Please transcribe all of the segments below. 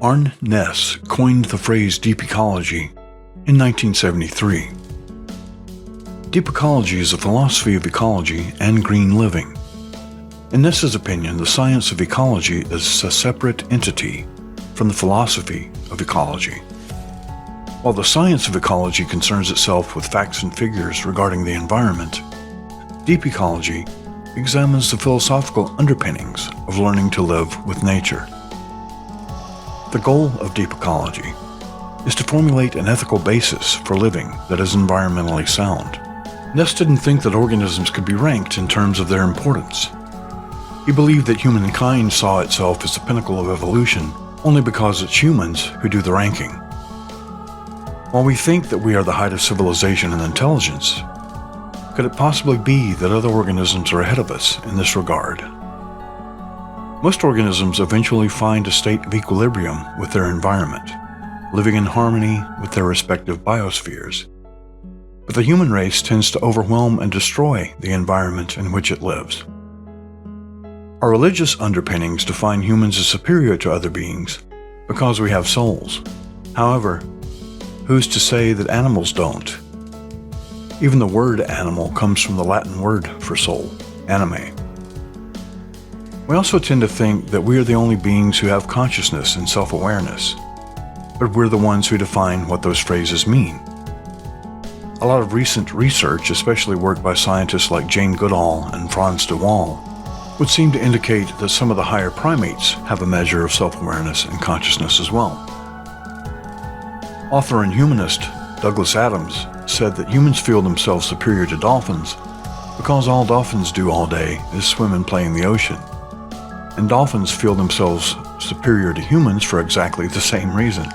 Arne Naess coined the phrase Deep Ecology in 1973. Deep Ecology is a philosophy of ecology and green living. In Naess's opinion, the science of ecology is a separate entity from the philosophy of ecology. While the science of ecology concerns itself with facts and figures regarding the environment, Deep Ecology examines the philosophical underpinnings of learning to live with nature. The goal of Deep Ecology is to formulate an ethical basis for living that is environmentally sound. Naess didn't think that organisms could be ranked in terms of their importance. He believed that humankind saw itself as the pinnacle of evolution only because it's humans who do the ranking. While we think that we are the height of civilization and intelligence, could it possibly be that other organisms are ahead of us in this regard? Most organisms eventually find a state of equilibrium with their environment, living in harmony with their respective biospheres. But the human race tends to overwhelm and destroy the environment in which it lives. Our religious underpinnings define humans as superior to other beings because we have souls. However, who's to say that animals don't? Even the word animal comes from the Latin word for soul, anime. We also tend to think that we are the only beings who have consciousness and self-awareness, but we're the ones who define what those phrases mean. A lot of recent research, especially work by scientists like Jane Goodall and Frans de Waal, would seem to indicate that some of the higher primates have a measure of self-awareness and consciousness as well. Author and humanist Douglas Adams said that humans feel themselves superior to dolphins because all dolphins do all day is swim and play in the ocean. And dolphins feel themselves superior to humans for exactly the same reason.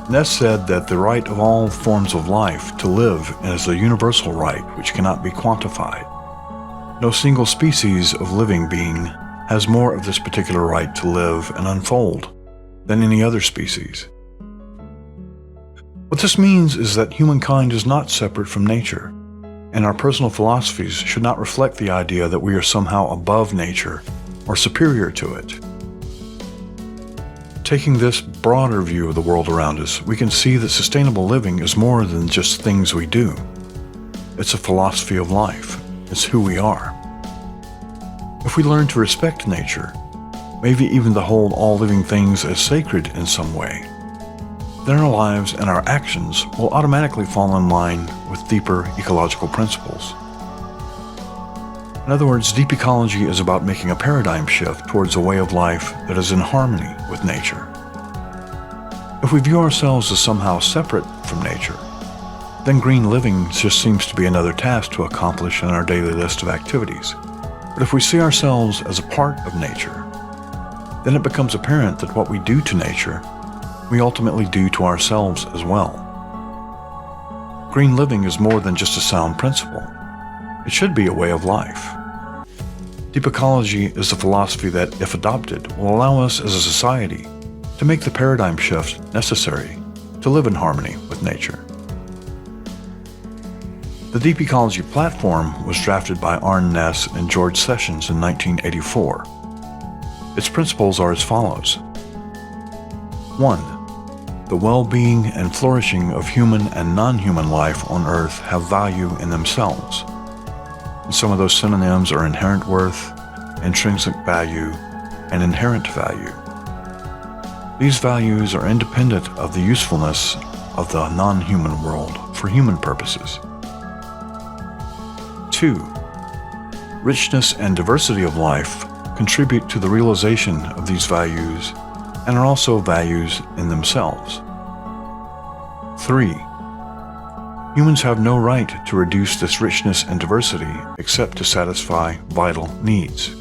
Naess said that the right of all forms of life to live is a universal right which cannot be quantified. No single species of living being has more of this particular right to live and unfold than any other species. What this means is that humankind is not separate from nature, and our personal philosophies should not reflect the idea that we are somehow above nature or superior to it. Taking this broader view of the world around us, we can see that sustainable living is more than just things we do. It's a philosophy of life. It's who we are. If we learn to respect nature, maybe even to hold all living things as sacred in some way, then our lives and our actions will automatically fall in line with deeper ecological principles. In other words, deep ecology is about making a paradigm shift towards a way of life that is in harmony with nature. If we view ourselves as somehow separate from nature, then green living just seems to be another task to accomplish in our daily list of activities. But if we see ourselves as a part of nature, then it becomes apparent that what we do to nature, we ultimately do to ourselves as well. Green living is more than just a sound principle. It should be a way of life. Deep ecology is a philosophy that, if adopted, will allow us as a society to make the paradigm shift necessary to live in harmony with nature. The Deep Ecology platform was drafted by Arne Naess and George Sessions in 1984. Its principles are as follows. 1. The well-being and flourishing of human and non-human life on Earth have value in themselves. And some of those synonyms are inherent worth, intrinsic value, and inherent value. These values are independent of the usefulness of the non-human world for human purposes. 2. Richness and diversity of life contribute to the realization of these values and are also values in themselves. 3. Humans have no right to reduce this richness and diversity except to satisfy vital needs.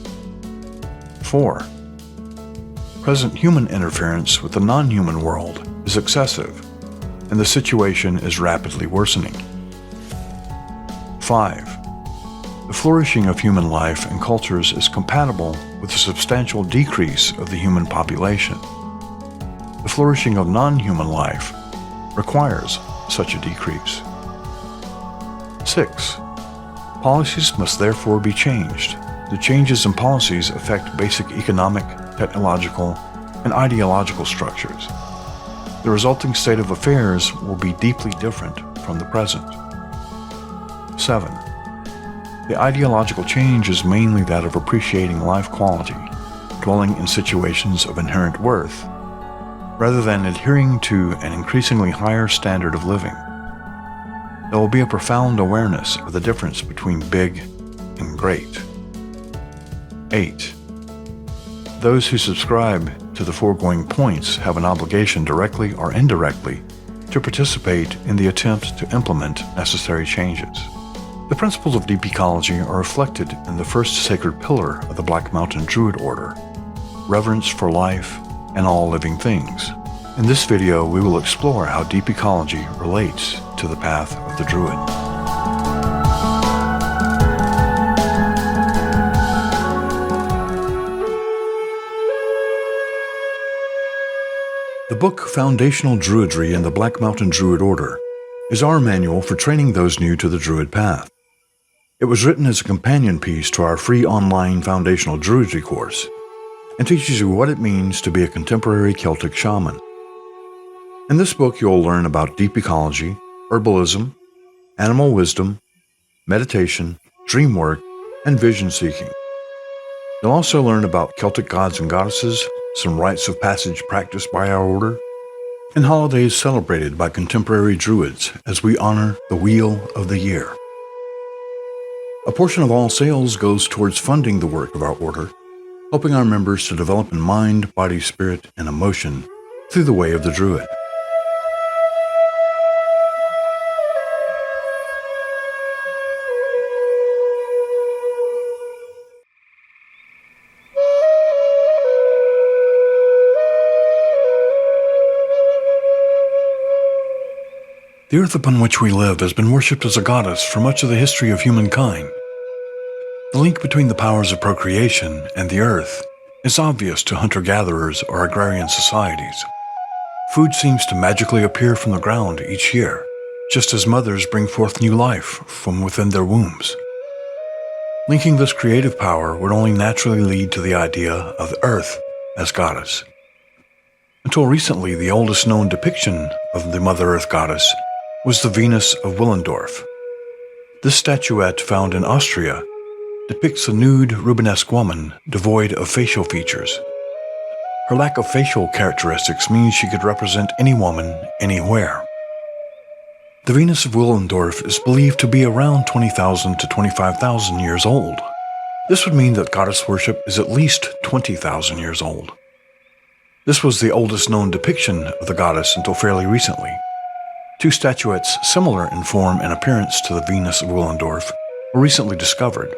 4. Present human interference with the non-human world is excessive, and the situation is rapidly worsening. 5. The flourishing of human life and cultures is compatible with a substantial decrease of the human population. The flourishing of non-human life requires such a decrease. 6. Policies must therefore be changed. The changes in policies affect basic economic, technological, and ideological structures. The resulting state of affairs will be deeply different from the present. 7. The ideological change is mainly that of appreciating life quality, dwelling in situations of inherent worth, rather than adhering to an increasingly higher standard of living. There will be a profound awareness of the difference between big and great. 8. Those who subscribe to the foregoing points have an obligation, directly or indirectly, to participate in the attempt to implement necessary changes. The principles of deep ecology are reflected in the first sacred pillar of the Black Mountain Druid Order, reverence for life and all living things. In this video, we will explore how deep ecology relates to the path of the Druid. The book Foundational Druidry in the Black Mountain Druid Order is our manual for training those new to the Druid path. It was written as a companion piece to our free online Foundational Druidry course and teaches you what it means to be a contemporary Celtic shaman. In this book, you'll learn about deep ecology, herbalism, animal wisdom, meditation, dream work, and vision seeking. You'll also learn about Celtic gods and goddesses, some rites of passage practiced by our order, and holidays celebrated by contemporary Druids as we honor the Wheel of the Year. A portion of all sales goes towards funding the work of our order, helping our members to develop in mind, body, spirit, and emotion through the way of the Druid. The earth upon which we live has been worshipped as a goddess for much of the history of humankind. The link between the powers of procreation and the earth is obvious to hunter-gatherers or agrarian societies. Food seems to magically appear from the ground each year, just as mothers bring forth new life from within their wombs. Linking this creative power would only naturally lead to the idea of the earth as goddess. Until recently, the oldest known depiction of the Mother Earth goddess was the Venus of Willendorf. This statuette, found in Austria, depicts a nude Rubenesque woman devoid of facial features. Her lack of facial characteristics means she could represent any woman, anywhere. The Venus of Willendorf is believed to be around 20,000 to 25,000 years old. This would mean that goddess worship is at least 20,000 years old. This was the oldest known depiction of the goddess until fairly recently. Two statuettes similar in form and appearance to the Venus of Willendorf were recently discovered.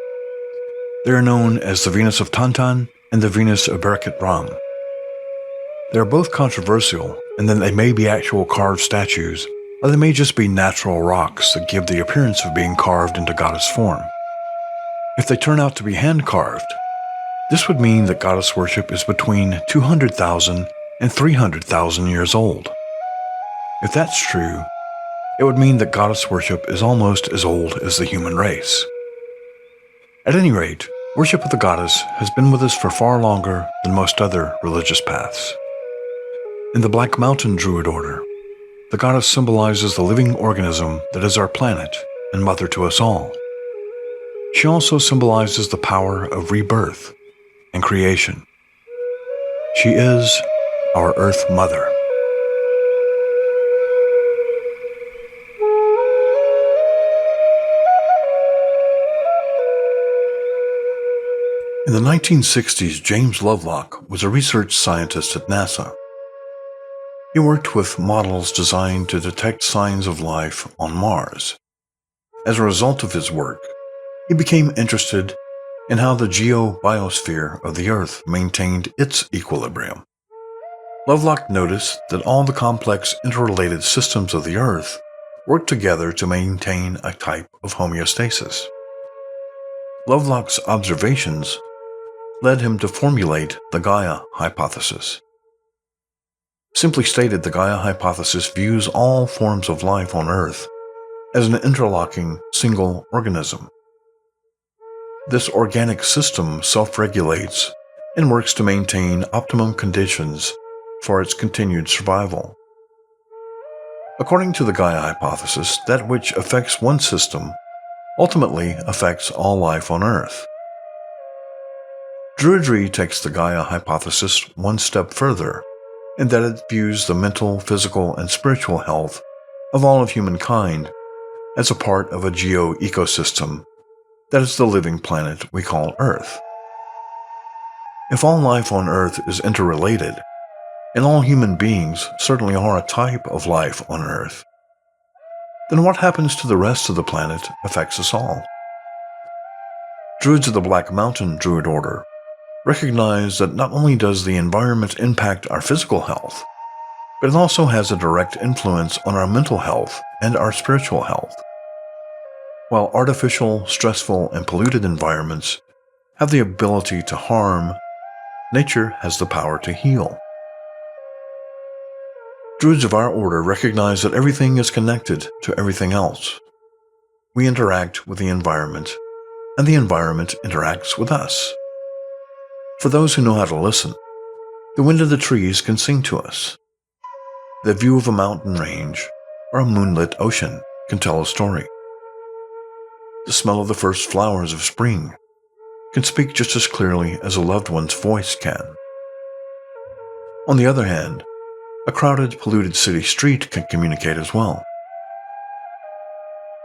They are known as the Venus of Tantan and the Venus of Bereket Ram. They are both controversial in that they may be actual carved statues, or they may just be natural rocks that give the appearance of being carved into goddess form. If they turn out to be hand-carved, this would mean that goddess worship is between 200,000 and 300,000 years old. If that's true, it would mean that goddess worship is almost as old as the human race. At any rate, worship of the goddess has been with us for far longer than most other religious paths. In the Black Mountain Druid Order, the goddess symbolizes the living organism that is our planet and mother to us all. She also symbolizes the power of rebirth and creation. She is our Earth Mother. In the 1960s, James Lovelock was a research scientist at NASA. He worked with models designed to detect signs of life on Mars. As a result of his work, he became interested in how the geobiosphere of the Earth maintained its equilibrium. Lovelock noticed that all the complex interrelated systems of the Earth worked together to maintain a type of homeostasis. Lovelock's observations led him to formulate the Gaia hypothesis. Simply stated, the Gaia hypothesis views all forms of life on Earth as an interlocking single organism. This organic system self-regulates and works to maintain optimum conditions for its continued survival. According to the Gaia hypothesis, that which affects one system ultimately affects all life on Earth. Druidry takes the Gaia hypothesis one step further, in that it views the mental, physical, and spiritual health of all of humankind as a part of a geo-ecosystem that is the living planet we call Earth. If all life on Earth is interrelated, and all human beings certainly are a type of life on Earth, then what happens to the rest of the planet affects us all. Druids of the Black Mountain Druid Order recognize that not only does the environment impact our physical health, but it also has a direct influence on our mental health and our spiritual health. While artificial, stressful, and polluted environments have the ability to harm, nature has the power to heal. Druids of our order recognize that everything is connected to everything else. We interact with the environment, and the environment interacts with us. For those who know how to listen, the wind of the trees can sing to us. The view of a mountain range or a moonlit ocean can tell a story. The smell of the first flowers of spring can speak just as clearly as a loved one's voice can. On the other hand, a crowded, polluted city street can communicate as well.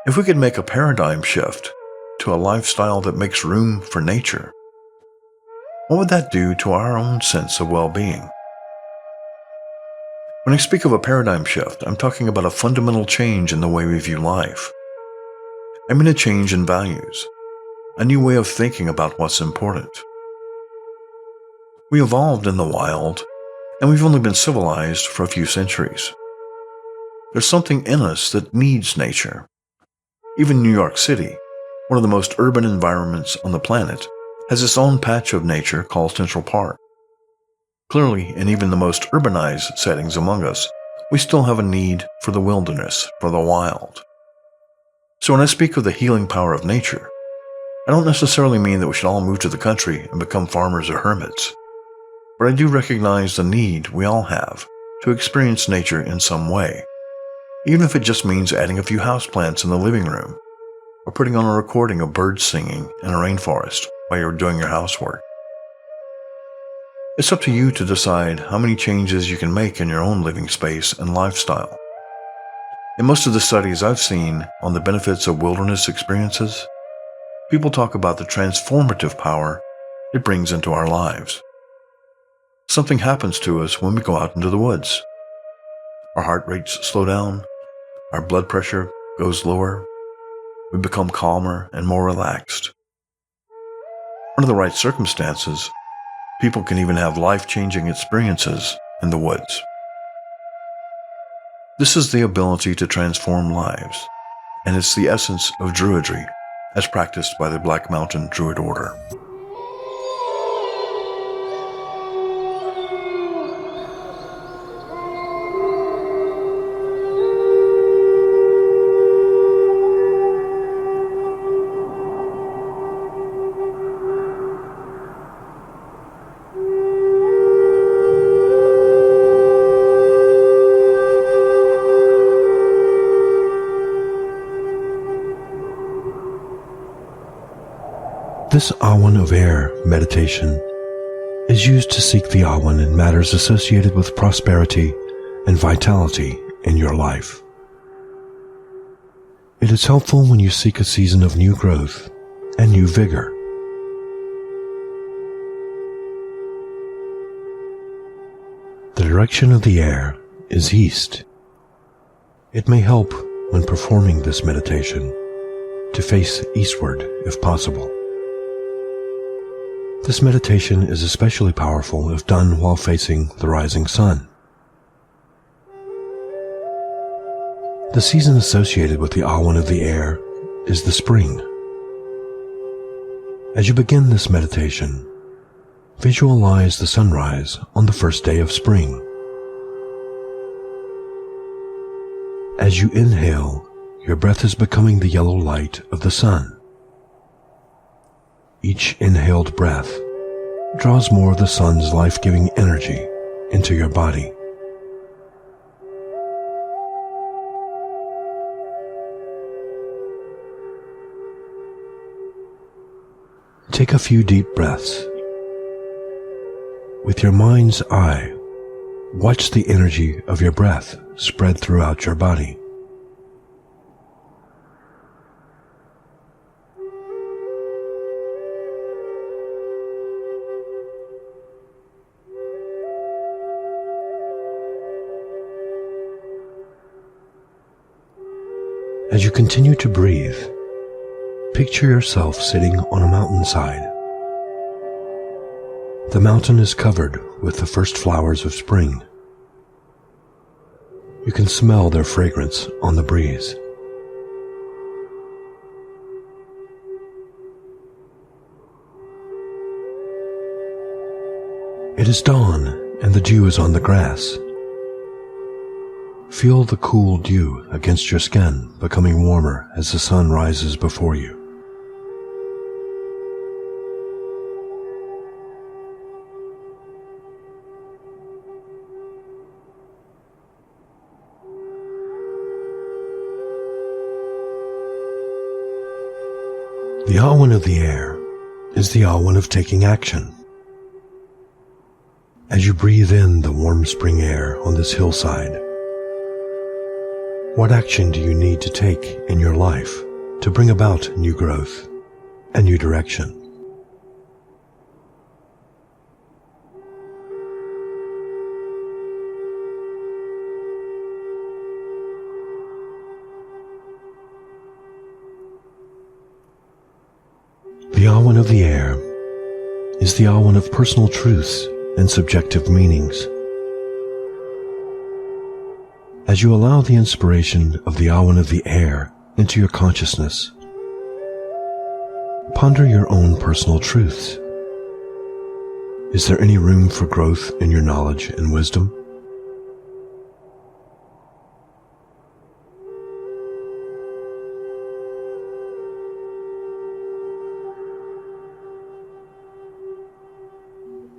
If we could make a paradigm shift to a lifestyle that makes room for nature, what would that do to our own sense of well-being? When I speak of a paradigm shift, I'm talking about a fundamental change in the way we view life. I mean a change in values, a new way of thinking about what's important. We evolved in the wild, and we've only been civilized for a few centuries. There's something in us that needs nature. Even New York City, one of the most urban environments on the planet, has its own patch of nature called Central Park. Clearly, in even the most urbanized settings among us, we still have a need for the wilderness, for the wild. So when I speak of the healing power of nature, I don't necessarily mean that we should all move to the country and become farmers or hermits, but I do recognize the need we all have to experience nature in some way, even if it just means adding a few houseplants in the living room, or putting on a recording of birds singing in a rainforest while you're doing your housework. It's up to you to decide how many changes you can make in your own living space and lifestyle. In most of the studies I've seen on the benefits of wilderness experiences, people talk about the transformative power it brings into our lives. Something happens to us when we go out into the woods. Our heart rates slow down, our blood pressure goes lower, we become calmer and more relaxed. Under the right circumstances, people can even have life-changing experiences in the woods. This is the ability to transform lives, and it's the essence of Druidry as practiced by the Black Mountain Druid Order. This Awan of Air meditation is used to seek the Awan in matters associated with prosperity and vitality in your life. It is helpful when you seek a season of new growth and new vigor. The direction of the air is east. It may help when performing this meditation to face eastward if possible. This meditation is especially powerful if done while facing the rising sun. The season associated with the Awan of the air is the spring. As you begin this meditation, visualize the sunrise on the first day of spring. As you inhale, your breath is becoming the yellow light of the sun. Each inhaled breath draws more of the sun's life-giving energy into your body. Take a few deep breaths. With your mind's eye, watch the energy of your breath spread throughout your body. As you continue to breathe, picture yourself sitting on a mountainside. The mountain is covered with the first flowers of spring. You can smell their fragrance on the breeze. It is dawn and the dew is on the grass. Feel the cool dew against your skin becoming warmer as the sun rises before you. The Awen of the air is the Awen of taking action. As you breathe in the warm spring air on this hillside, what action do you need to take in your life to bring about new growth and new direction? The Awen of the air is the Awen of personal truths and subjective meanings. As you allow the inspiration of the Awen of the air into your consciousness, ponder your own personal truths. Is there any room for growth in your knowledge and wisdom?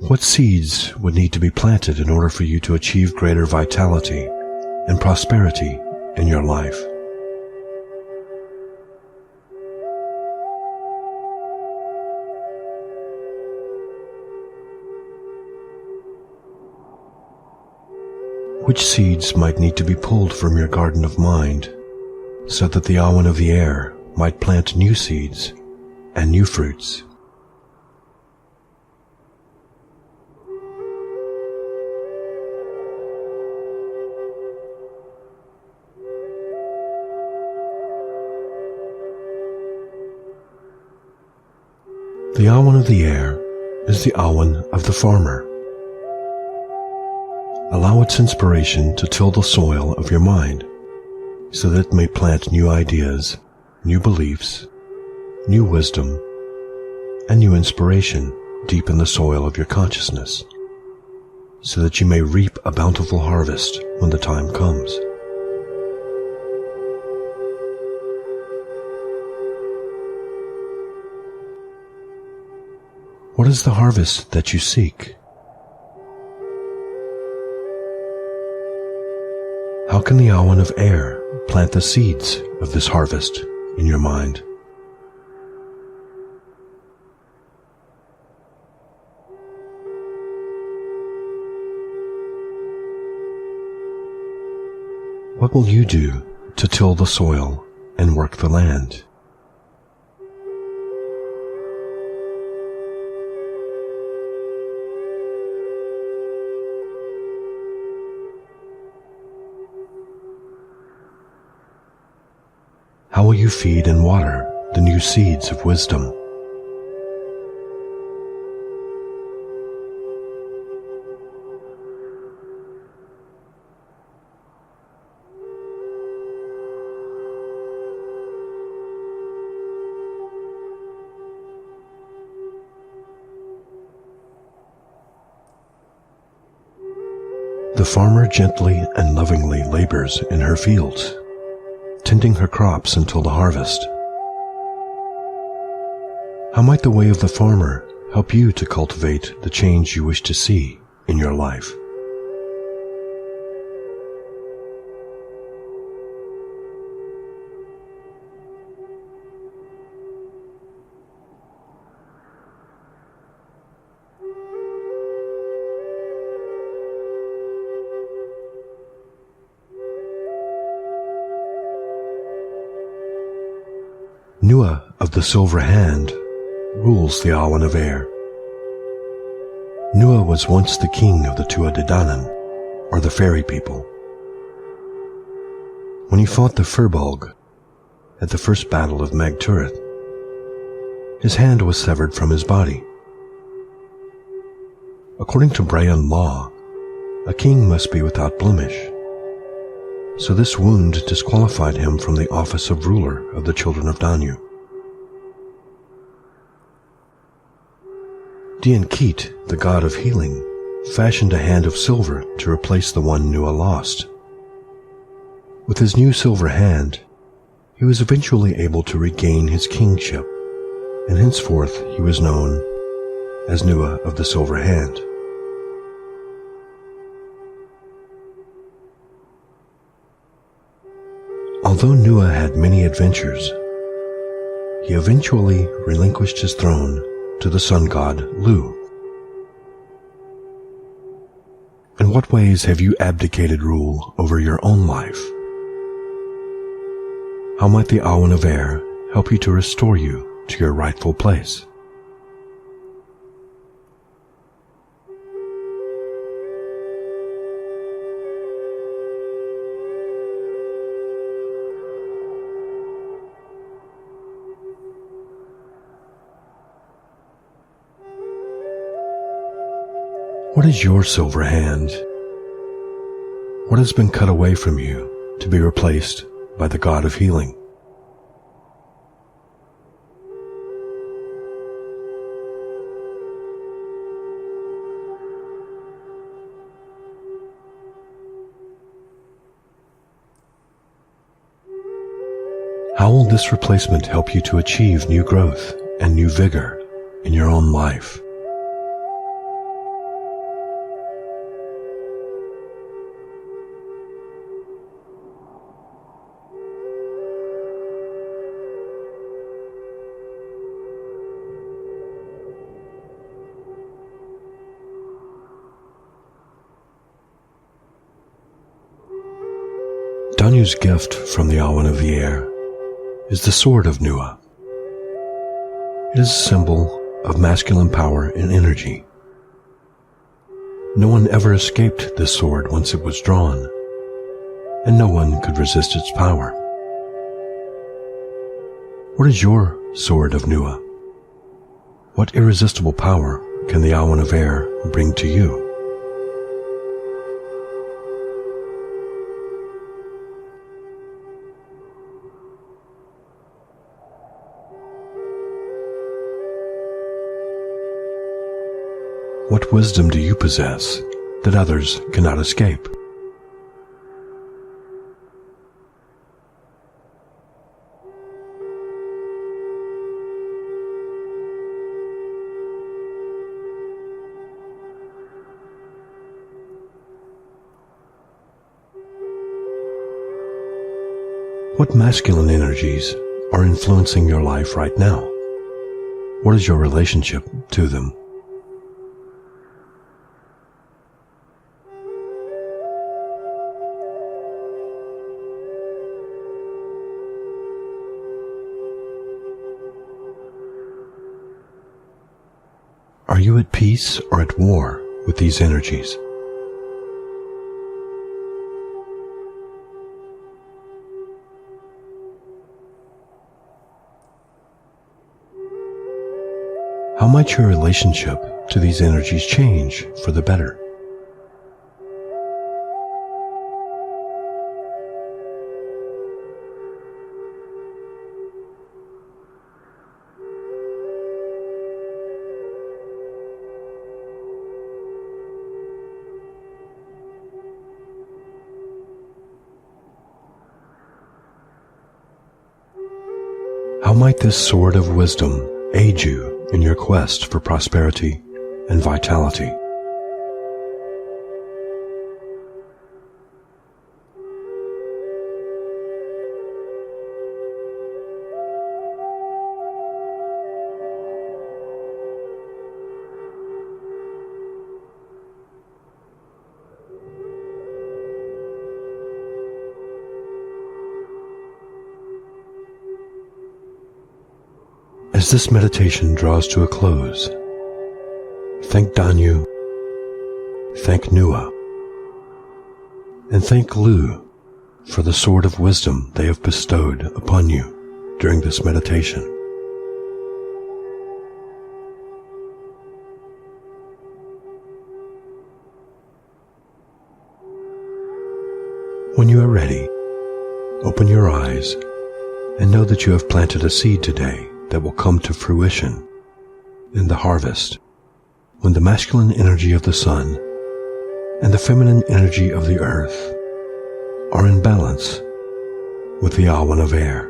What seeds would need to be planted in order for you to achieve greater vitality and prosperity in your life? Which seeds might need to be pulled from your garden of mind so that the Awen of the air might plant new seeds and new fruits? The Awen of the air is the Awen of the farmer. Allow its inspiration to till the soil of your mind so that it may plant new ideas, new beliefs, new wisdom, and new inspiration deep in the soil of your consciousness so that you may reap a bountiful harvest when the time comes. What is the harvest that you seek? How can the Awen of air plant the seeds of this harvest in your mind? What will you do to till the soil and work the land? How will you feed and water the new seeds of wisdom? The farmer gently and lovingly labors in her fields, tending her crops until the harvest. How might the way of the farmer help you to cultivate the change you wish to see in your life. Nua of the Silver Hand rules the Awan of Air. Nua was once the king of the Tua De Danann, or the fairy people. When he fought the Firbolg at the first battle of Meg Tuath, his hand was severed from his body. According to Breon law, a king must be without blemish, so this wound disqualified him from the office of ruler of the children of Danu. Diankeet, the god of healing, fashioned a hand of silver to replace the one Nua lost. With his new silver hand, he was eventually able to regain his kingship, and henceforth he was known as Nua of the Silver Hand. Although Nua had many adventures, he eventually relinquished his throne to the sun god Lu. In what ways have you abdicated rule over your own life? How might the Awan of Air help you to restore you to your rightful place? What is your silver hand? What has been cut away from you to be replaced by the God of healing? How will this replacement help you to achieve new growth and new vigor in your own life? Danu's gift from the Awan of the Air is the Sword of Nua. It is a symbol of masculine power and energy. No one ever escaped this sword once it was drawn, and no one could resist its power. What is your Sword of Nua? What irresistible power can the Awan of Air bring to you? What wisdom do you possess that others cannot escape? What masculine energies are influencing your life right now? What is your relationship to them? Are you at peace or at war with these energies? How might your relationship to these energies change for the better? How might this sword of wisdom aid you in your quest for prosperity and vitality. As this meditation draws to a close, thank Danyu, thank Nua, and thank Lu for the sword of wisdom they have bestowed upon you during this meditation. When you are ready, open your eyes and know that you have planted a seed today that will come to fruition in the harvest, when the masculine energy of the sun and the feminine energy of the earth are in balance with the awan of air.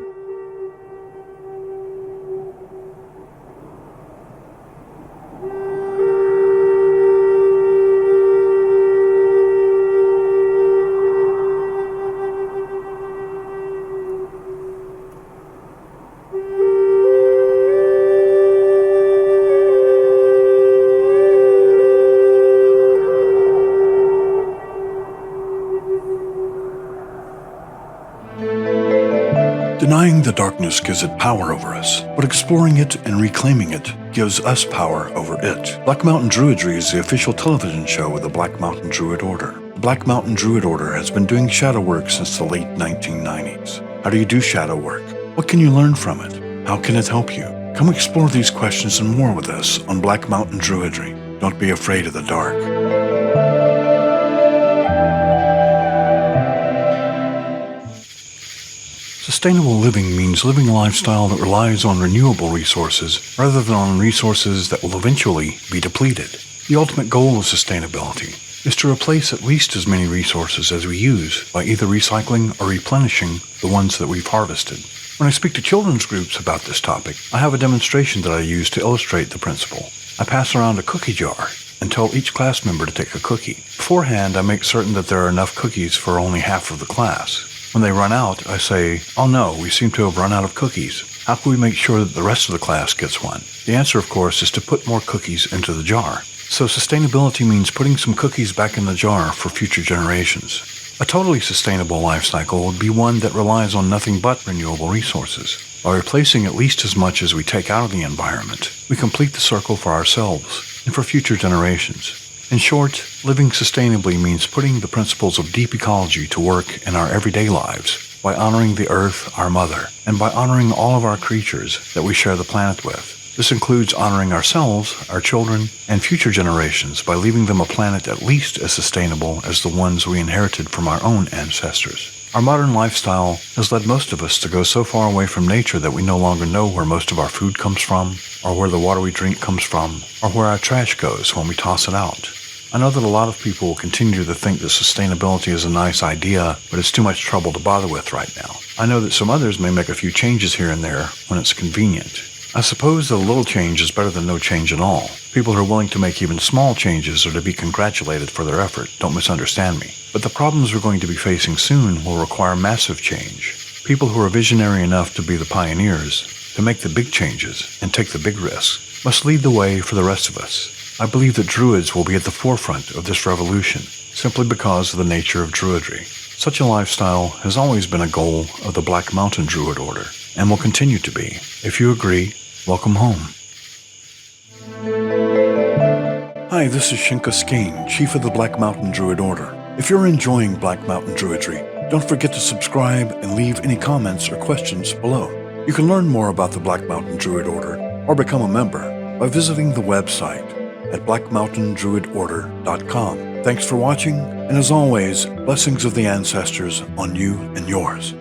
Denying the darkness gives it power over us, but exploring it and reclaiming it gives us power over it. Black Mountain Druidry is the official television show of the Black Mountain Druid Order. The Black Mountain Druid Order has been doing shadow work since the late 1990s. How do you do shadow work? What can you learn from it? How can it help you? Come explore these questions and more with us on Black Mountain Druidry. Don't be afraid of the dark. Sustainable living means living a lifestyle that relies on renewable resources rather than on resources that will eventually be depleted. The ultimate goal of sustainability is to replace at least as many resources as we use by either recycling or replenishing the ones that we've harvested. When I speak to children's groups about this topic, I have a demonstration that I use to illustrate the principle. I pass around a cookie jar and tell each class member to take a cookie. Beforehand, I make certain that there are enough cookies for only half of the class. When they run out, I say, "Oh no, we seem to have run out of cookies. How can we make sure that the rest of the class gets one?" The answer, of course, is to put more cookies into the jar. So sustainability means putting some cookies back in the jar for future generations. A totally sustainable life cycle would be one that relies on nothing but renewable resources. By replacing at least as much as we take out of the environment, we complete the circle for ourselves and for future generations. In short, living sustainably means putting the principles of deep ecology to work in our everyday lives by honoring the earth, our mother, and by honoring all of our creatures that we share the planet with. This includes honoring ourselves, our children, and future generations by leaving them a planet at least as sustainable as the ones we inherited from our own ancestors. Our modern lifestyle has led most of us to go so far away from nature that we no longer know where most of our food comes from, or where the water we drink comes from, or where our trash goes when we toss it out. I know that a lot of people will continue to think that sustainability is a nice idea, but it's too much trouble to bother with right now. I know that some others may make a few changes here and there when it's convenient. I suppose that a little change is better than no change at all. People who are willing to make even small changes are to be congratulated for their effort, don't misunderstand me. But the problems we're going to be facing soon will require massive change. People who are visionary enough to be the pioneers, to make the big changes and take the big risks, must lead the way for the rest of us. I believe that Druids will be at the forefront of this revolution, simply because of the nature of Druidry. Such a lifestyle has always been a goal of the Black Mountain Druid Order, and will continue to be. If you agree, welcome home. Hi, this is Shinka Skane, Chief of the Black Mountain Druid Order. If you're enjoying Black Mountain Druidry, don't forget to subscribe and leave any comments or questions below. You can learn more about the Black Mountain Druid Order or become a member by visiting the website at blackmountaindruidorder.com. Thanks for watching, and as always, blessings of the ancestors on you and yours.